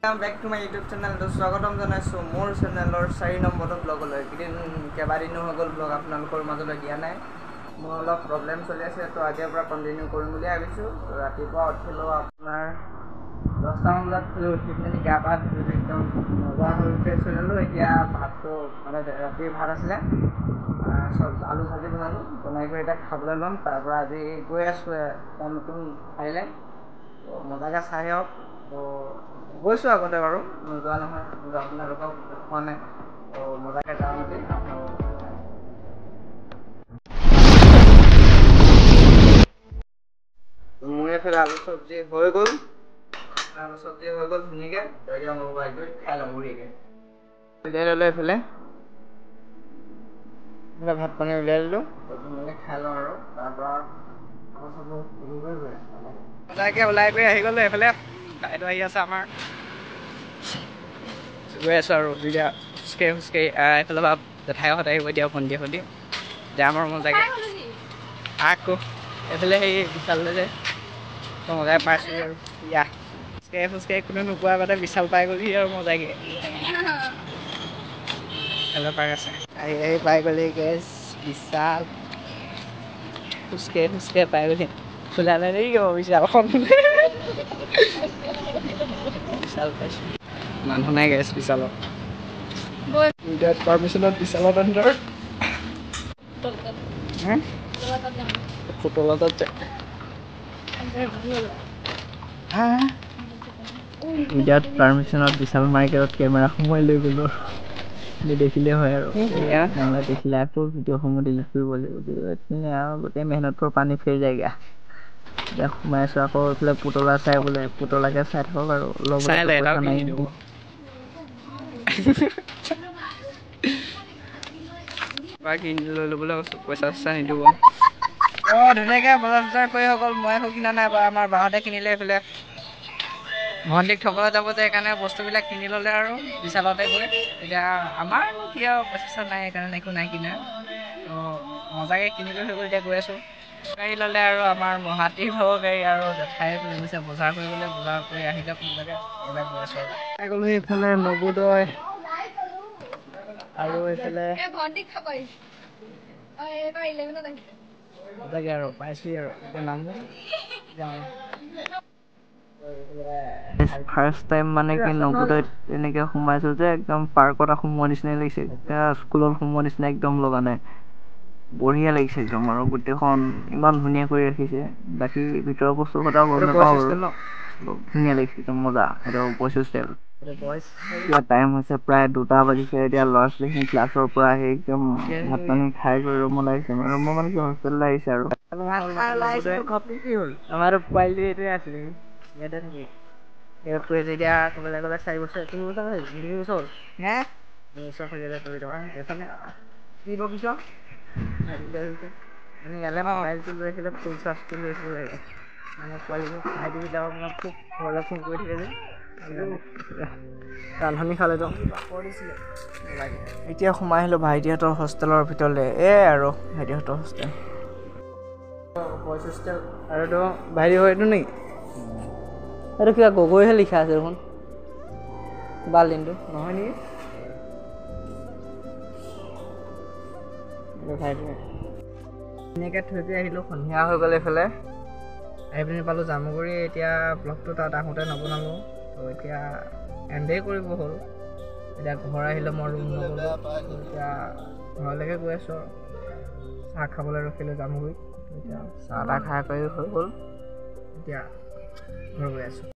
Welcome back to my YouTube channel. তো স্বাগতম জনাইছো মোৰ চেনেলৰ 4 নম্বৰ ব্লগলৈ। কেইবাদিনো হৈ গ'ল ব্লগ আপোনালোকৰ মাজলৈ দিয়া নাই। মোৰ অলপ প্ৰব্লেম চলি আছে, তো আজিৰ পৰা কণ্টিনিউ কৰিম বুলি ভাবিছোঁ। ৰাতিপুৱা উঠিলোঁ আপোনাৰ 10টা মান বজাত উঠি পিনি গা পা ধুই একদম মজা হৈ ফ্ৰেছ হৈ ল'লোঁ। এতিয়া ভাতটো মানে ৰাতিৰ ভাত আছিলে, আলু ভাজি বনাই কৰি এতিয়া খাবলৈ ল'ম। তাৰপৰা আজি গৈ আছোঁ এটা নতুন ঠাইলৈ, মজাকৈ চাই আহক। তো গৈছোঁ আগতে বাৰু, নোযোৱা নহয়, আপোনালোকক দেখুওৱা নাই। তো মজাকৈ যাওঁ নেকি। মোৰ এইফালে আলু চব্জি হৈ গ'ল ধুনীয়াকৈ। এতিয়া মোৰ বাইক খাই ল'ম বঢ়িয়াকৈ। উলিয়াই ল'লোঁ এইফালে ভাত পানী উলিয়াই দিলোঁ, ধুনীয়াকৈ খাই লওঁ আৰু তাৰপৰা মজাকৈ ওলাই কৰি আহি গ'লোঁ। এইফালে বাইদেউ আহি আছে আমাৰ, গৈ আছোঁ আৰু যেতিয়া খোজকাঢ়ি এইফালে পৰা জেঠাইহঁত আহিব এতিয়া সন্ধিয়া যাম আৰু মজাকৈ। আকৌ এইফালে সেই বিশাললৈ যে মজাই পাইছোঁ আৰু ইয়া খোজকাঢ়ি কোনো নোপোৱাৰ আগতে বিশাল পাই গ'লহি আৰু মজাকৈ। এইফালে পাই আছে, আহি পাই গ'লি গেছ বিশাল, খোজকাঢ়ি পাই গ'লি। খোলা নাই নেকি বিশালখন? বিশাল পাইছোঁ, মানুহ নাই গেছ বিশালত। উইদাউট পাৰ্মিশ্যনত বিশালত এণ্টাৰ। ফটোলাতত যায় উইদাউট পাৰ্মিশ্যনত বিশাল মাৰ্কেটত কেমেৰা সোমাই লৈ গ'লোঁ। দেখিলে হয় আৰু নহ'লে দেখিলে আকৌ ভিডিঅ'সমূহ ডিলিট কৰিব লাগিব। আৰু গোটেই মেহনতৰ পানী ফেৰি যায়গা। এতিয়া সোমাই আছোঁ আকৌ এইফালে পুতলা চাই বোলে, পুতলাকে চাই থাকক আৰু লগত পইচা নাই। কিনি লৈ ল'বলৈ কৈছোঁ, পইচা চইচা নিদিব। ধুনীয়াকৈ বজাৰ কৰি হৈ গ'ল। মই একো কিনা নাই বাৰু, আমাৰ বাহঁতে কিনিলে। এইফালে ভণ্টিক থ'বলৈ যাব যে, সেইকাৰণে বস্তুবিলাক কিনি ল'লে আৰু বিশালতে গৈ। এতিয়া আমাৰনো কি আৰু পইচা নাই, সেইকাৰণে একো নাই কিনা। তো মজাকৈ কিনি লৈ হৈ গ'ল। এতিয়া গৈ আছোঁ, গাড়ী ল'লে আৰু আমাৰ মহাতিৰ ভাগৰ গাড়ী আৰু জেঠাই লৈ গৈছে বজাৰ কৰিবলৈ। বজাৰ কৰি আহিলে মজাকৈ ওলাই গৈ আছোঁ আৰু গ'লো এইফালে নৱোদয় আৰু এইফালে মজাকৈ আৰু পাইছোঁ আৰু এতিয়া নামো ফাৰ্ষ্ট টাইম মানে কি নৱোদয়ত এনেকৈ সোমাইছোঁ যে একদম পাৰ্কত সোমোৱাৰ নিচিনাই লাগিছে। এতিয়া স্কুলত সোমোৱাৰ নিচিনা একদম লগা নাই, বঢ়িয়া লাগিছে একদম। আৰু গোটেইখন ইমান ধুনীয়া কৰি ৰাখিছে, বাকী ভিতৰৰ বস্তু কথা গম নাপাওঁ আৰু ধুনীয়া লাগিছে একদম মজা। সেইটো বইজ হোষ্টেল। এতিয়া টাইম হৈছে প্ৰায় 2টা বাজিছে। এতিয়া ল'ৰা ছোৱালীখিনি ক্লাছৰ পৰা আহি একদম ভাত পানী খাই কৰি ৰুমলৈ আহিছে। ৰুমৰ মানে কি হোষ্টেললৈ আহিছে আৰু কি হ'ল আমাৰতো পোৱালি এইটোৱে আছিলে, ইয়াতে থাকি এতিয়া ক'বলৈ গ'লে 4 বছৰ 3 বছৰ হ'ল, 2 বছৰ হ'ল। 2 বছৰ হৈ গ'লে কৰি থকা সেইখনে কি বকিছ ইয়ালৈ মোবাইলটো লৈ আহিলে ফুল চাৰ্জটো লৈ আহিব লাগে। মানে পোৱালিবোৰ ভাইটিবিলাকক মানে খুব ঘৰলৈ ফোন কৰি থাকে যে, ৰান্ধনি খালেতো এতিয়া সোমাই আহিলোঁ ভাইটিহঁতৰ হোষ্টেলৰ ভিতৰলৈ। আৰু ভাইটিহঁতৰ হোষ্টেল বইজ হোষ্টেল। আৰু এইটো ভাইটি হয় এইটো নেকি? এইটো কিবা গগৈহে লিখা আছে দেখোন, বালিনটো নহয় নেকি? ধুনীয়াকৈ থৈ আহিলোঁ। সন্ধিয়া হৈ গ'ল এইফালে আহি পিনি পালোঁ জামুগুৰি। এতিয়া ব্লগটো তাত আহোঁতে নবনালোঁ, তো এতিয়া এণ্ডেই কৰিব হ'ল। এতিয়া ঘৰ আহিলে মই ৰুম নগ'লোঁ, এতিয়া ঘৰলৈকে গৈ আছোঁ আৰু চাহ খাবলৈ ৰখিলোঁ জামুগুৰিত। এতিয়া চাহ তাহ খাই কৰি হৈ গ'ল, এতিয়া ঘৰ গৈ আছোঁ।